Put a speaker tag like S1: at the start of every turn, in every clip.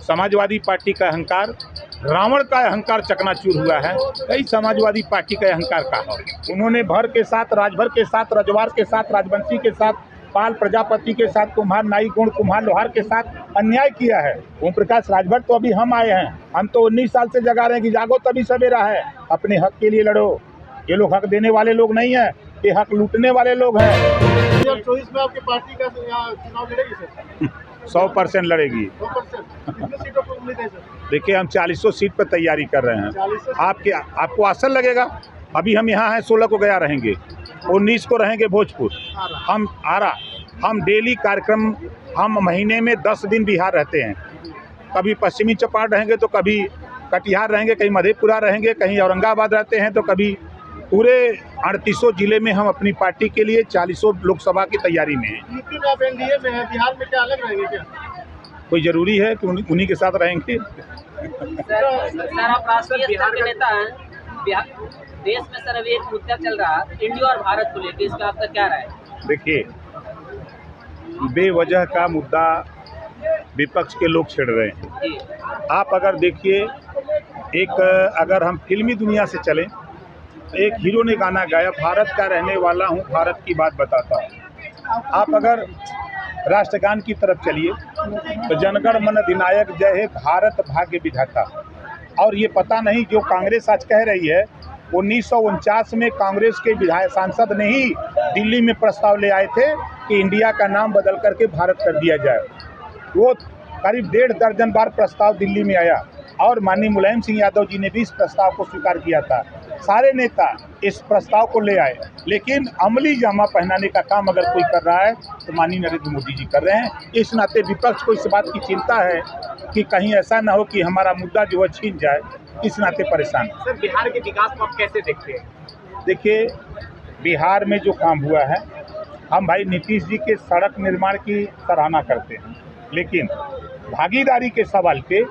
S1: Samajwadi party का अहंकार, रावण का अहंकार चकनाचूर हुआ है। कई समाजवादी पार्टी का अहंकार का है। उन्होंने भर के साथ, राजभर के साथ, रजवार के साथ, राजवंशी के साथ, पाल प्रजापति के साथ, कुम्हार नाई गुण, कुम्हार लोहार के साथ अन्याय किया है। ओम प्रकाश राजभर तो अभी हम आए हैं, हम तो 19 साल से जगा रहे हैं कि जागो तभी सवेरा है, अपने हक के लिए लड़ो। ये लोग हक देने वाले लोग नहीं है, ये हक लूटने वाले लोग हैं।
S2: 2024 में आपकी पार्टी का चुनाव लड़ेगी सर?
S1: 100% लड़ेगी।
S2: 100%? कितनी सीटों पर उम्मीद है सर?
S1: देखिए, हम 40 सीट पर तैयारी कर रहे हैं। आपको आसन लगेगा? अभी हम यहाँ हैं, 16 को गया रहेंगे, 19 को रहेंगे भोजपुर, हम आरा। हम डेली कार्यक्रम, हम महीने में 10 दिन बिहार रहते हैं। कभी पश्चिमी चंपारण रहेंगे तो कभी कटिहार रहेंगे, कहीं मधेपुरा रहेंगे, कहीं औरंगाबाद रहते हैं, तो कभी पूरे 38 जिले में हम अपनी पार्टी के लिए 40 लोकसभा की तैयारी में हैं।
S2: यूपी में आप एनडीए में हैं, बिहार में क्या अलग रहेंगे क्या?
S1: कोई ज़रूरी है कि उन्हीं के साथ रहेंगे?
S3: सर आप राष्ट्रीय स्तर के नेता हैं, देश में सर अभी एक मुद्दा चल रहा है इंडिया और भारत को लेकर, इसका आपका क्या राय है?
S1: देखिए, बेवजह का मुद्दा विपक्ष के लोग छेड़ रहे हैं। आप अगर देखिए, अगर हम फिल्मी दुनिया से चलें, एक हीरो ने गाना गाया, भारत का रहने वाला हूँ, भारत की बात बताता हूँ। आप अगर राष्ट्रगान की तरफ चलिए तो जनगण मन अधिनायक जय हे भारत भाग्य विधाता। और ये पता नहीं, जो कांग्रेस आज कह रही है, 1949 में कांग्रेस के विधायक सांसद ने ही दिल्ली में प्रस्ताव ले आए थे कि इंडिया का नाम बदल करके भारत कर दिया जाए। वो करीब 1.5 दर्जन बार प्रस्ताव दिल्ली में आया और माननीय मुलायम सिंह यादव जी ने भी इस प्रस्ताव को स्वीकार किया था। सारे नेता इस प्रस्ताव को ले आए, लेकिन अमली जामा पहनाने का काम अगर कोई कर रहा है तो माननीय नरेंद्र मोदी जी कर रहे हैं। इस नाते विपक्ष को इस बात की चिंता है कि कहीं ऐसा ना हो कि हमारा मुद्दा जो है छीन जाए, इस नाते परेशान।
S2: सर, बिहार के विकास को आप कैसे देखते हैं?
S1: देखिए, बिहार में जो काम हुआ है, हम भाई नीतीश जी के सड़क निर्माण की सराहना करते हैं, लेकिन भागीदारी के सवाल पे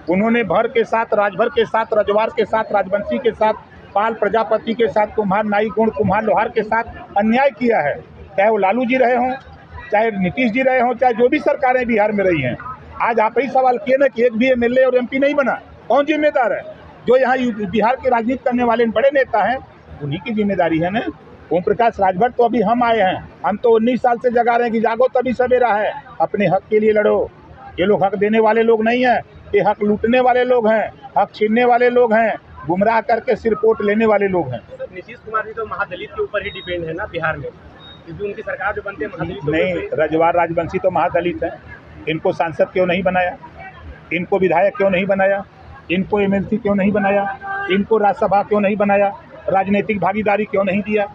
S1: उन्होंने भर के साथ, राजभर के साथ, रजवार के साथ, राजवंशी के साथ, पाल प्रजापति के साथ, कुम्हार नाई गुण, कुम्हार लोहार के साथ अन्याय किया है। चाहे वो लालू जी रहे हों, चाहे नीतीश जी रहे हों, चाहे जो भी सरकारें बिहार में रही हैं। आज आप ही सवाल किए ना कि एक भी एमएलए और एमपी नहीं बना, कौन जिम्मेदार है? जो यहाँ बिहार के राजनीति करने वाले बड़े नेता हैं, उन्हीं की जिम्मेदारी है ना। ओम प्रकाश राजभर तो अभी हम आए हैं, हम तो 19 साल से जगा रहे हैं कि जागो तभी सवेरा है, अपने हक के लिए लड़ो। ये लोग हक देने वाले लोग नहीं है, ये हक लूटने वाले लोग हैं, हक छीनने वाले लोग हैं, गुमराह करके सिर वोट लेने वाले लोग हैं।
S2: नीतीश कुमार जी तो महादलित के ऊपर ही डिपेंड है ना बिहार में, क्योंकि उनकी सरकार जो बनती है महादलित
S1: नहीं, रजवार राजवंशी तो महादलित है। इनको सांसद क्यों नहीं बनाया? इनको विधायक क्यों नहीं बनाया? इनको एमएलसी क्यों नहीं बनाया? इनको राज्यसभा क्यों नहीं बनाया? राजनीतिक भागीदारी क्यों नहीं दिया?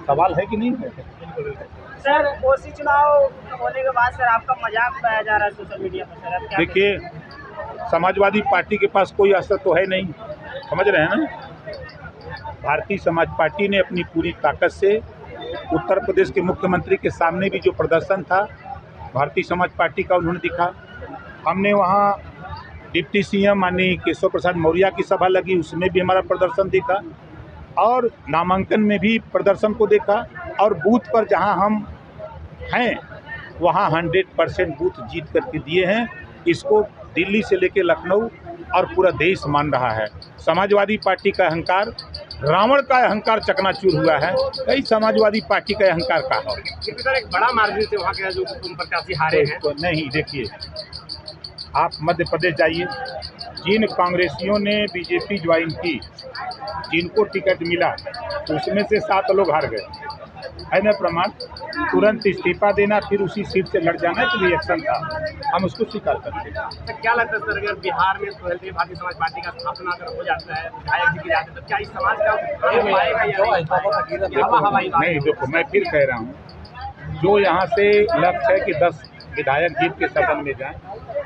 S1: सवाल है कि नहीं है?
S3: सर, ओसी चुनाव होने के बाद सर आपका मजाक उड़ाया जा रहा है सोशल मीडिया पर, सर
S1: देखिए, समाजवादी पार्टी के पास कोई असर तो है नहीं, समझ रहे हैं ना। भारतीय समाज पार्टी ने अपनी पूरी ताकत से उत्तर प्रदेश के मुख्यमंत्री के सामने भी जो प्रदर्शन था भारतीय समाज पार्टी का, उन्होंने दिखा। हमने वहाँ डिप्टी सीएम माननीय केशव प्रसाद मौर्य की सभा लगी, उसमें भी हमारा प्रदर्शन दिखा, और नामांकन में भी प्रदर्शन को देखा। और बूथ पर जहाँ हम हैं वहाँ 100% बूथ जीत करके दिए हैं। इसको दिल्ली से लेकर लखनऊ और पूरा देश मान रहा है। समाजवादी पार्टी का अहंकार, रावण का अहंकार चकनाचूर हुआ है। कई समाजवादी पार्टी का अहंकार का है।
S2: सर, एक बड़ा मार्जिन से वहाँ के जो प्रत्याशी हारे हैं।
S1: तो नहीं, देखिए, आप मध्य प्रदेश जाइए, जिन कांग्रेसियों ने बीजेपी ज्वाइन की, जिनको टिकट मिला, तो उसमें से 7 लोग हार गए, है ना प्रमाण। तुरंत इस्तीफा देना, फिर उसी सीट से लड़ जाना, तो रिएक्शन था, हम उसको स्वीकार करते हैं।
S2: तो क्या लगता है सर, अगर बिहार में भारतीय समाज पार्टी का स्थापना अगर हो जाता है, विधायक जी की जाते, तो क्या इस समाज का पाएगा या
S1: नहीं? देखो, मैं फिर कह रहा हूँ, जो यहाँ से लक्ष्य है कि 10 विधायक जीत के सदन में जाएं,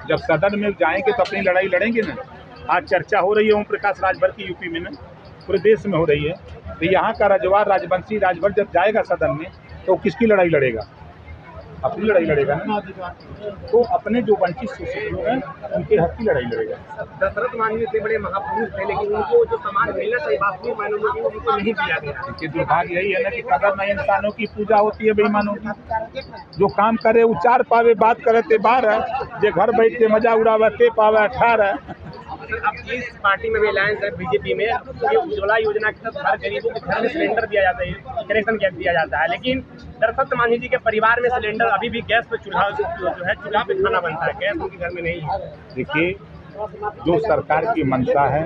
S1: जब सदन में जाएंगे तो अपनी लड़ाई लड़ेंगे ना। आज चर्चा हो रही है ओम प्रकाश राजभर की यूपी में ना, पूरे देश में हो रही है। तो यहाँ का रजवार, राजवंशी, राजभर जब जाएगा सदन में तो किसकी लड़ाई लड़ेगा? अपनी लड़ाई लड़ेगा ना, तो अपने जो वंचित शोषित लोग हैं उनके हक की लड़ाई लड़ेगा।
S2: दशरथ मांझी इतने बड़े महापुरुष थे, लेकिन उनको जो सम्मान मिलना चाहिए वास्तविक मायनों में उनको नहीं दिया गया।
S1: देखिए दुर्भाग्य यही है ना कि कदर नहीं इंसानों की पूजा होती है बेईमानों की। जो काम करे उचार पावे, बात करे ते बार है, जे घर बैठ के मजा उड़ावे ते पावे 18।
S2: अब इस पार्टी में भी अलायंस है बीजेपी में, ये उज्ज्वला योजना के तहत हर गरीबों के घर में सिलेंडर दिया जाता है, कनेक्शन गैस दिया जाता है, लेकिन दशरथ मांझी जी के परिवार में सिलेंडर अभी भी गैस पे चूल्हा पे खाना बनता है, गैस उनके घर में नहीं है।
S1: देखिए जो सरकार की मंशा है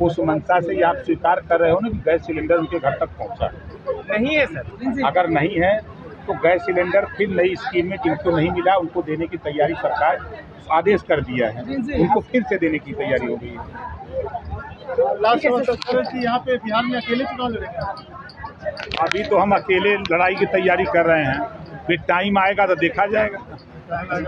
S1: उस मंशा से ये आप स्वीकार कर रहे हो ना कि गैस सिलेंडर उनके घर तक पहुंचा
S2: नहीं है सर।
S1: अगर नहीं है तो गैस सिलेंडर फिर नई स्कीम में जिनको नहीं मिला उनको देने की तैयारी सरकार आदेश कर दिया है, उनको फिर से देने की तैयारी हो गई है।
S4: लास्ट कि यहाँ पे बिहार में अकेले चुनाव लड़ेंगे।
S1: अभी तो हम अकेले लड़ाई की तैयारी कर रहे हैं, फिर टाइम आएगा तो देखा जाएगा।